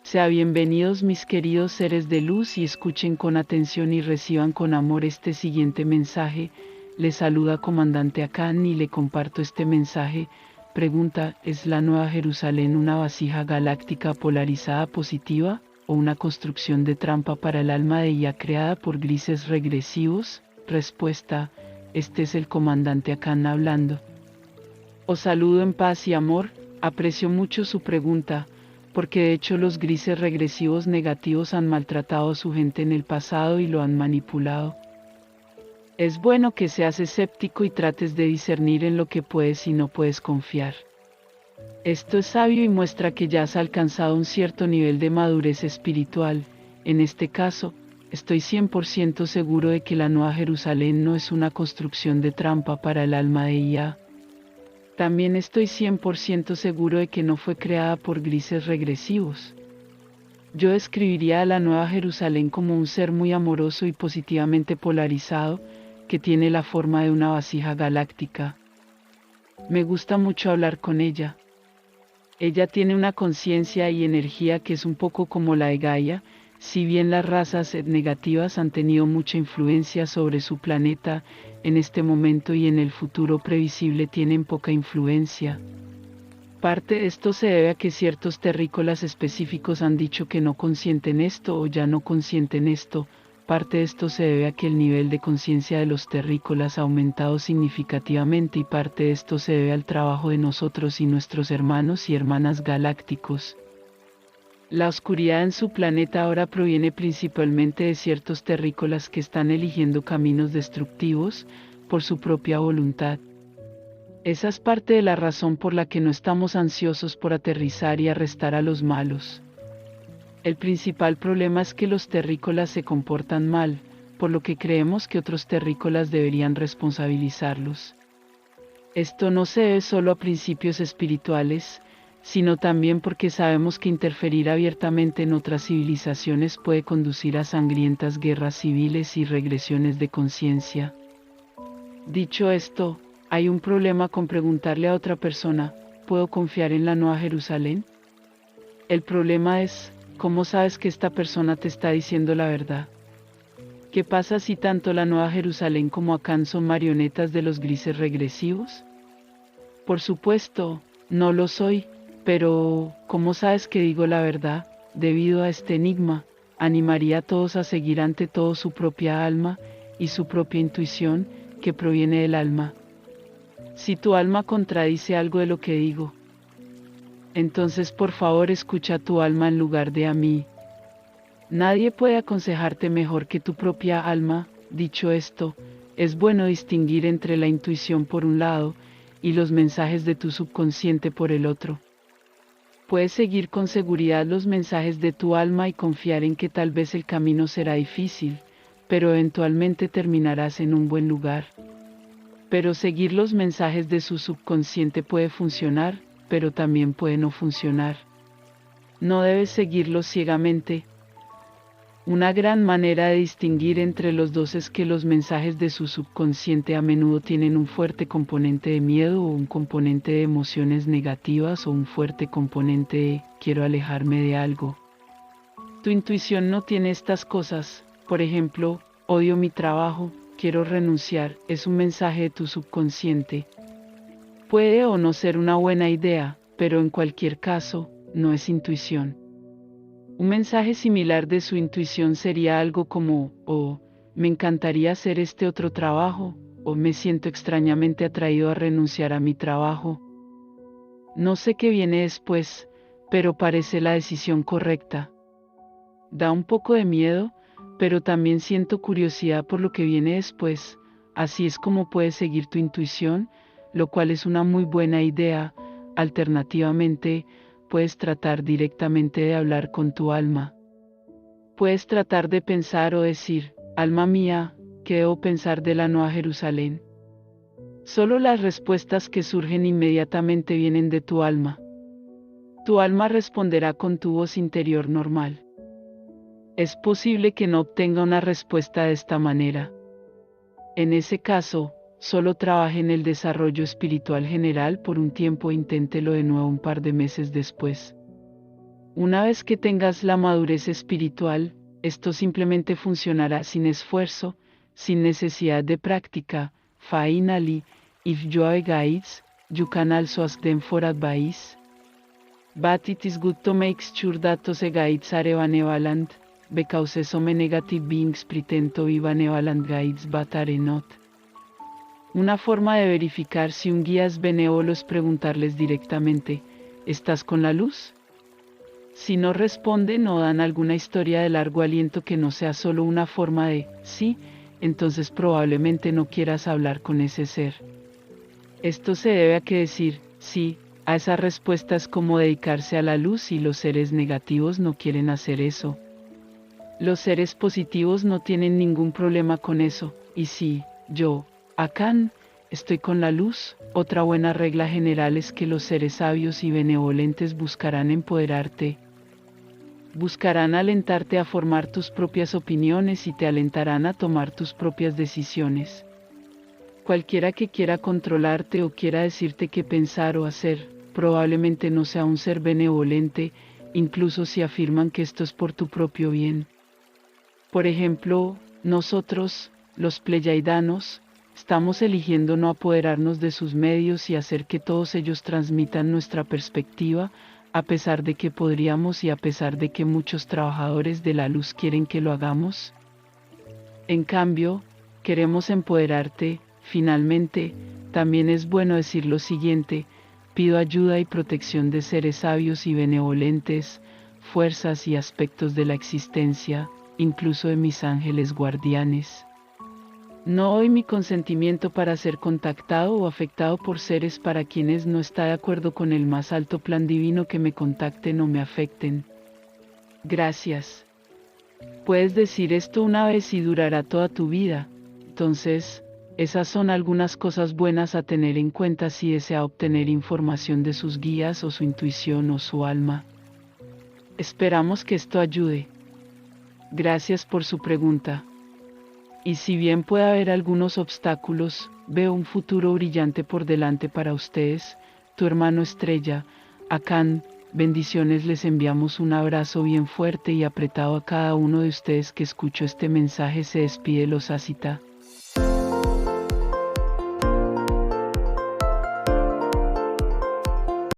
Sean bienvenidos mis queridos seres de luz y escuchen con atención y reciban con amor este siguiente mensaje. Les saluda Comandante Akan y le comparto este mensaje. Pregunta: ¿es la Nueva Jerusalén una vasija galáctica polarizada positiva o una construcción de trampa para el alma de ella creada por grises regresivos? Respuesta: este es el Comandante Akan hablando. Os saludo en paz y amor. Aprecio mucho su pregunta, porque de hecho los grises regresivos negativos han maltratado a su gente en el pasado y lo han manipulado. Es bueno que seas escéptico y trates de discernir en lo que puedes y no puedes confiar. Esto es sabio y muestra que ya has alcanzado un cierto nivel de madurez espiritual. En este caso, estoy 100% seguro de que la Nueva Jerusalén no es una construcción de trampa para el alma de Ia. También estoy 100% seguro de que no fue creada por grises regresivos. Yo describiría a la Nueva Jerusalén como un ser muy amoroso y positivamente polarizado, que tiene la forma de una vasija galáctica. Me gusta mucho hablar con ella. Ella tiene una conciencia y energía que es un poco como la de Gaia. Si bien las razas negativas han tenido mucha influencia sobre su planeta, en este momento y en el futuro previsible tienen poca influencia. Parte de esto se debe a que ciertos terrícolas específicos han dicho que no consienten esto o ya no consienten esto. Parte de esto se debe a que el nivel de conciencia de los terrícolas ha aumentado significativamente y parte de esto se debe al trabajo de nosotros y nuestros hermanos y hermanas galácticos. La oscuridad en su planeta ahora proviene principalmente de ciertos terrícolas que están eligiendo caminos destructivos por su propia voluntad. Esa es parte de la razón por la que no estamos ansiosos por aterrizar y arrestar a los malos. El principal problema es que los terrícolas se comportan mal, por lo que creemos que otros terrícolas deberían responsabilizarlos. Esto no se debe solo a principios espirituales, sino también porque sabemos que interferir abiertamente en otras civilizaciones puede conducir a sangrientas guerras civiles y regresiones de conciencia. Dicho esto, hay un problema con preguntarle a otra persona: ¿puedo confiar en la Nueva Jerusalén? El problema es, ¿cómo sabes que esta persona te está diciendo la verdad? ¿Qué pasa si tanto la Nueva Jerusalén como Akan son marionetas de los grises regresivos? Por supuesto, no lo soy, pero ¿cómo sabes que digo la verdad? Debido a este enigma, animaría a todos a seguir ante todo su propia alma y su propia intuición, que proviene del alma. Si tu alma contradice algo de lo que digo, entonces por favor escucha a tu alma en lugar de a mí. Nadie puede aconsejarte mejor que tu propia alma. Dicho esto, es bueno distinguir entre la intuición por un lado y los mensajes de tu subconsciente por el otro. Puedes seguir con seguridad los mensajes de tu alma y confiar en que tal vez el camino será difícil, pero eventualmente terminarás en un buen lugar. Pero seguir los mensajes de su subconsciente puede funcionar, pero también puede no funcionar. No debes seguirlos ciegamente. Una gran manera de distinguir entre los dos es que los mensajes de su subconsciente a menudo tienen un fuerte componente de miedo o un componente de emociones negativas o un fuerte componente de quiero alejarme de algo. Tu intuición no tiene estas cosas. Por ejemplo, odio mi trabajo, quiero renunciar, es un mensaje de tu subconsciente. Puede o no ser una buena idea, pero en cualquier caso, no es intuición. Un mensaje similar de su intuición sería algo como, me encantaría hacer este otro trabajo, o me siento extrañamente atraído a renunciar a mi trabajo. No sé qué viene después, pero parece la decisión correcta. Da un poco de miedo, pero también siento curiosidad por lo que viene después. Así es como puedes seguir tu intuición, lo cual es una muy buena idea. Alternativamente, puedes tratar directamente de hablar con tu alma. Puedes tratar de pensar o decir: alma mía, ¿qué debo pensar de la Nueva Jerusalén? Solo las respuestas que surgen inmediatamente vienen de tu alma. Tu alma responderá con tu voz interior normal. Es posible que no obtenga una respuesta de esta manera. En ese caso, solo trabaje en el desarrollo espiritual general por un tiempo e inténtelo de nuevo un par de meses después. Una vez que tengas la madurez espiritual, esto simplemente funcionará sin esfuerzo, sin necesidad de práctica. Finally, if you have guides, you can also ask them for advice. But it is good to make sure that those guides are benevolent, because some negative beings pretend to be benevolent guides but are not. Una forma de verificar si un guía es benévolo es preguntarles directamente, ¿estás con la luz? Si no responden o dan alguna historia de largo aliento que no sea solo una forma de sí, entonces probablemente no quieras hablar con ese ser. Esto se debe a que decir sí a esa respuesta es como dedicarse a la luz y los seres negativos no quieren hacer eso. Los seres positivos no tienen ningún problema con eso, y si yo, Akan, estoy con la luz, otra buena regla general es que los seres sabios y benevolentes buscarán empoderarte. Buscarán alentarte a formar tus propias opiniones y te alentarán a tomar tus propias decisiones. Cualquiera que quiera controlarte o quiera decirte qué pensar o hacer, probablemente no sea un ser benevolente, incluso si afirman que esto es por tu propio bien. Por ejemplo, nosotros, los pleiadianos, estamos eligiendo no apoderarnos de sus medios y hacer que todos ellos transmitan nuestra perspectiva, a pesar de que podríamos y a pesar de que muchos trabajadores de la luz quieren que lo hagamos. En cambio, queremos empoderarte. Finalmente, también es bueno decir lo siguiente: pido ayuda y protección de seres sabios y benevolentes, fuerzas y aspectos de la existencia, incluso de mis ángeles guardianes. No doy mi consentimiento para ser contactado o afectado por seres para quienes no está de acuerdo con el más alto plan divino que me contacten o me afecten. Gracias. Puedes decir esto una vez y durará toda tu vida. Entonces, esas son algunas cosas buenas a tener en cuenta si desea obtener información de sus guías o su intuición o su alma. Esperamos que esto ayude. Gracias por su pregunta. Y si bien puede haber algunos obstáculos, veo un futuro brillante por delante para ustedes, tu hermano estrella, Akan. Bendiciones, les enviamos un abrazo bien fuerte y apretado a cada uno de ustedes que escuchó este mensaje. Se despide los Asita.